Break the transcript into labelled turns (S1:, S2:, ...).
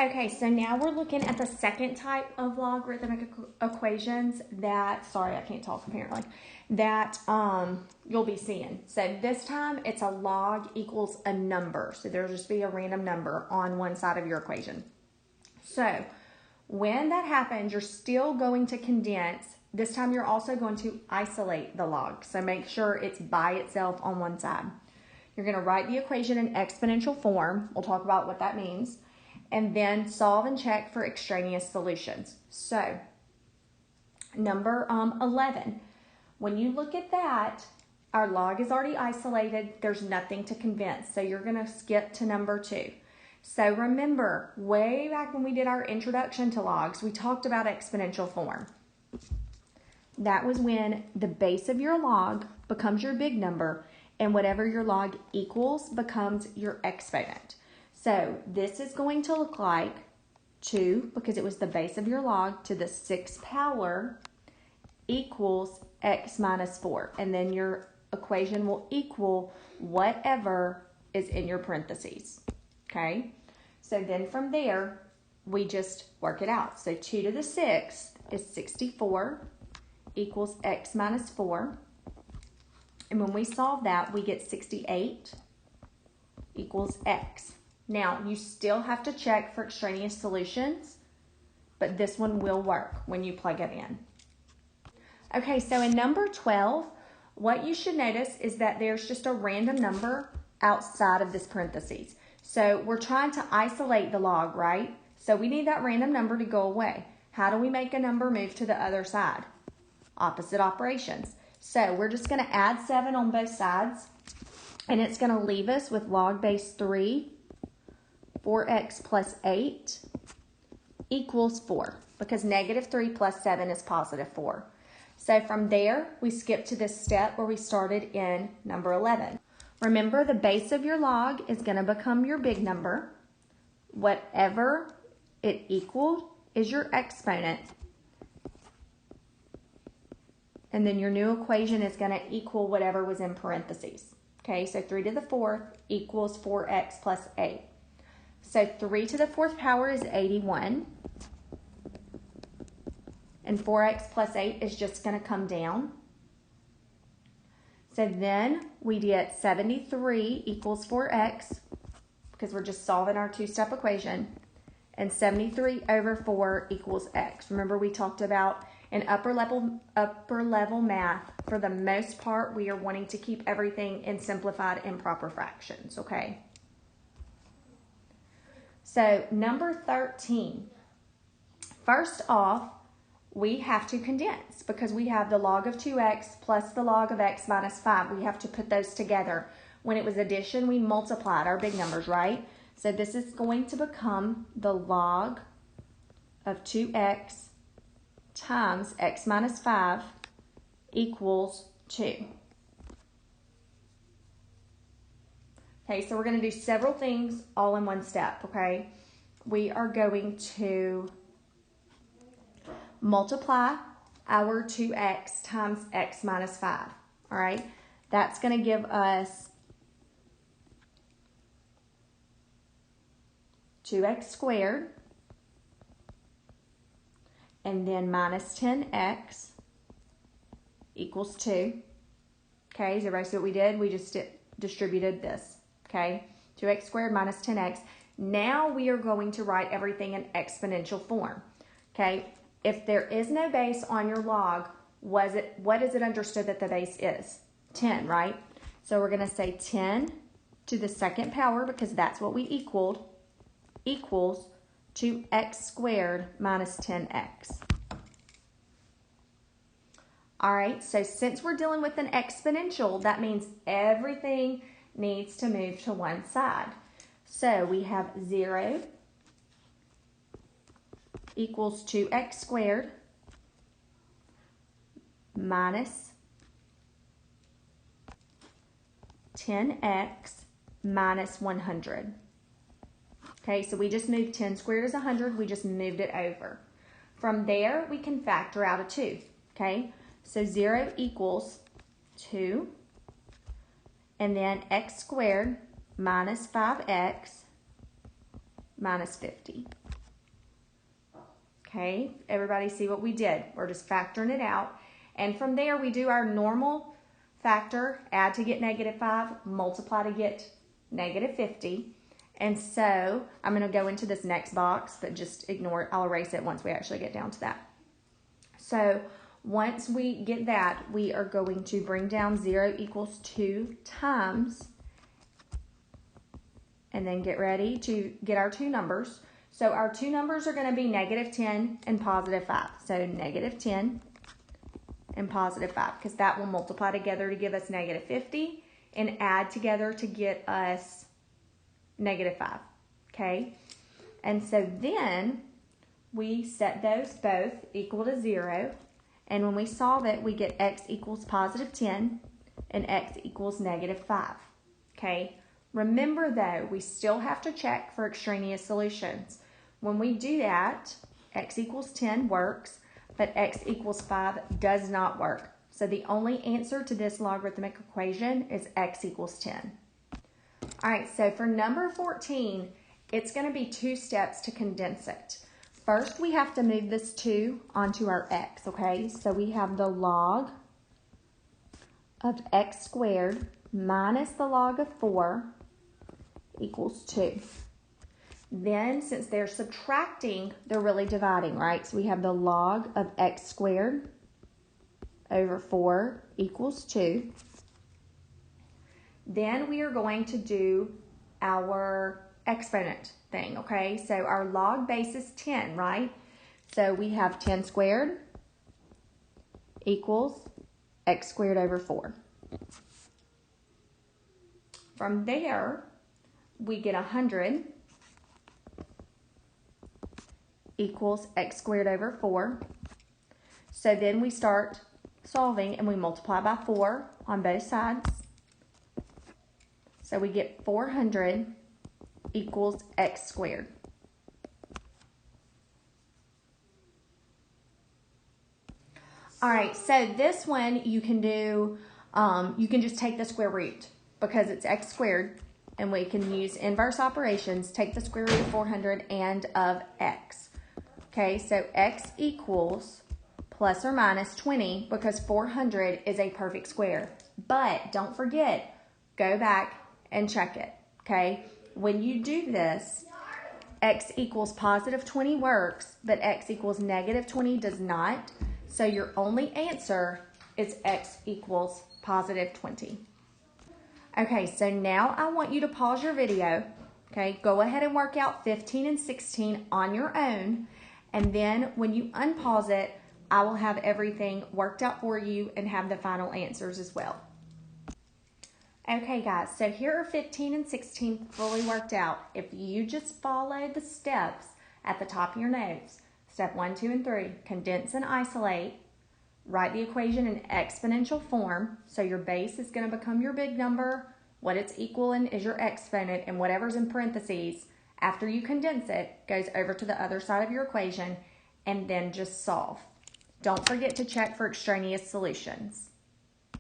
S1: Okay, so now we're looking at the second type of logarithmic equations that, sorry, I can't talk apparently, that you'll be seeing. So this time it's a log equals a number. So there'll just be a random number on one side of your equation. So when that happens, you're still going to condense. This time you're also going to isolate the log. So make sure it's by itself on one side. You're going to write the equation in exponential form. We'll talk about what that means. And then solve and check for extraneous solutions. So, number 11. When you look at that, our log is already isolated. There's nothing to condense. So, you're going to skip to number 2. So, remember, way back when we did our introduction to logs, we talked about exponential form. That was when the base of your log becomes your big number, and whatever your log equals becomes your exponent. So this is going to look like 2, because it was the base of your log, to the 6th power equals x minus 4. And then your equation will equal whatever is in your parentheses. Okay? So then from there, we just work it out. So 2 to the 6th is 64 equals x minus 4. And when we solve that, we get 68 equals x. Now, you still have to check for extraneous solutions, but this one will work when you plug it in. Okay, so in number 12, what you should notice is that there's just a random number outside of this parentheses. So we're trying to isolate the log, right? So we need that random number to go away. How do we make a number move to the other side? Opposite operations. So we're just going to add 7 on both sides, and it's going to leave us with log base 3, 4x plus 8 equals 4, because negative 3 plus 7 is positive 4. So from there, we skip to this step where we started in number 11. Remember, the base of your log is going to become your big number. Whatever it equals is your exponent. And then your new equation is going to equal whatever was in parentheses. Okay, so 3 to the 4th equals 4x plus 8. So 3 to the 4th power is 81. And 4x plus 8 is just going to come down. So then we get 73 equals 4x, because we're just solving our two-step equation. And 73 over 4 equals x. Remember, we talked about in upper level math, for the most part, we are wanting to keep everything in simplified improper fractions, okay? So number 13, first off, we have to condense because we have the log of 2x plus the log of x minus 5. We have to put those together. When it was addition, we multiplied our big numbers, right? So this is going to become the log of 2x times x minus 5 equals 2. Okay, so we're going to do several things all in one step, okay? We are going to multiply our 2x times x minus 5, all right? That's going to give us 2x squared, and then minus 10x equals 2. Okay, is everybody see what we did? We just distributed this. Okay, 2x squared minus 10x. Now we are going to write everything in exponential form. Okay, if there is no base on your log, what is it understood that the base is? 10, right? So we're going to say 10 to the 2nd power, because that's what we equaled, equals 2x squared minus 10x. All right, so since we're dealing with an exponential, that means everything needs to move to one side. So we have 0 equals 2x squared minus 10x minus 100. Okay, so we just moved 10 squared is 100. We just moved it over. From there, we can factor out a 2. Okay, so 0 equals 2. And then x squared minus 5x minus 50. Okay, everybody see what we did? We're just factoring it out. And from there, we do our normal factor, add to get -5, multiply to get -50. And so I'm going to go into this next box, but just ignore it. I'll erase it once we actually get down to that. So once we get that, we are going to bring down 0 equals 2 times, and then get ready to get our two numbers. So our two numbers are going to be -10 and +5. So -10 and +5, because that will multiply together to give us -50 and add together to get us -5, okay? And so then we set those both equal to 0, and when we solve it, we get x equals +10 and x equals -5, okay? Remember though, we still have to check for extraneous solutions. When we do that, x equals 10 works, but x equals 5 does not work. So the only answer to this logarithmic equation is x equals 10. All right, so for number 14, it's going to be 2 steps to condense it. First, we have to move this 2 onto our x, okay? So we have the log of x squared minus the log of 4 equals 2. Then, since they're subtracting, they're really dividing, right? So we have the log of x squared over 4 equals 2. Then we are going to do our exponent thing, okay? So our log base is 10, right? So we have 10 squared equals x squared over 4. From there, we get 100 equals x squared over 4. So then we start solving and we multiply by 4 on both sides. So we get 400 equals x squared. All right, so this one you can do, you can just take the square root because it's x squared, and we can use inverse operations, take the square root of 400 and of x. Okay, so x equals plus or minus 20 because 400 is a perfect square. But don't forget, go back and check it, okay? When you do this, x equals +20 works, but x equals -20 does not. So your only answer is x equals +20. Okay, so now I want you to pause your video, okay? Go ahead and work out 15 and 16 on your own, and then when you unpause it, I will have everything worked out for you and have the final answers as well. Okay guys, so here are 15 and 16 fully worked out. If you just follow the steps at the top of your notes, step 1, 2, and 3, condense and isolate, write the equation in exponential form, so your base is going to become your big number, what it's equaling is your exponent, and whatever's in parentheses, after you condense it, goes over to the other side of your equation, and then just solve. Don't forget to check for extraneous solutions.